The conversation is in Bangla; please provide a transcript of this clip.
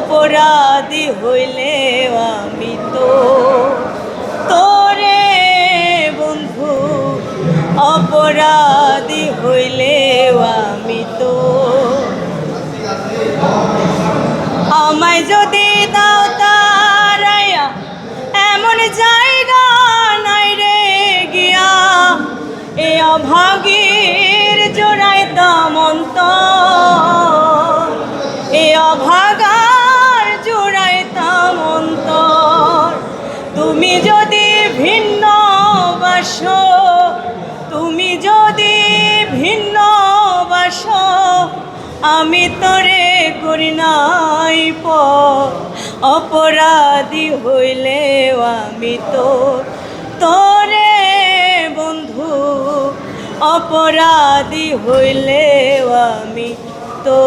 অপরাধী হইলে আমি তো তোরে বন্ধু, অপরাধী হইলে আমি তো। আমায় যদি দাও তারাইয়া, এমন জায়গা নাই রে গিয়া, এ অভাগীর জোড়াইতাম অন্তর, এ অভাগার জোড়াইতাম অন্তর। তুমি যদি ভিন্ন বাসো, তুমি যদি ভিন্ন বাসো, আমি তোরে করি নাই পর। অপরাধী হইলেও আমি তোরে বন্ধু, অপরাধী হইলেও আমি তো।